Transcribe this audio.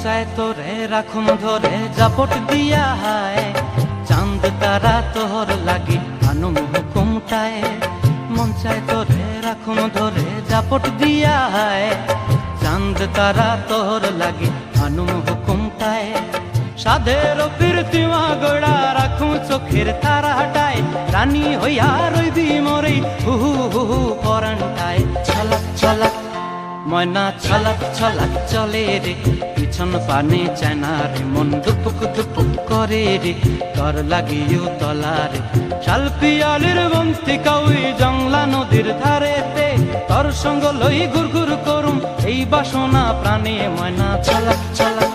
চায় তোরে রাখুন ধরে জাপট দিয়া হায়, চাঁদ তারা তোর লাগি আনুম হুকুমটায়। মন চায় তোরে রাখুন ধরে জাপট দিয়া হায়, চাঁদ তারা তোর লাগি আনুম হুকুমটায়। সাধের প্রীতিমা গোড়া রাখুন চোখের তারা হাটায়, রানী হইয়া রইবি মোরে হুহু হুহু পরান্টায়। ছলাক ছলাক ময়না ছলাক ছলাক চলে রে, পিছন পানে চায়না রে, মন দুপুক দুপুক করে রে, তর লাগিও তলারে। শালপিয়ালির বন্তি কাউই জংলা নদীর ধারেতে, তর সঙ্গ লই ঘুর ঘুর করুম এই বাসনা প্রাণে। ময়না ছলাক ছলাক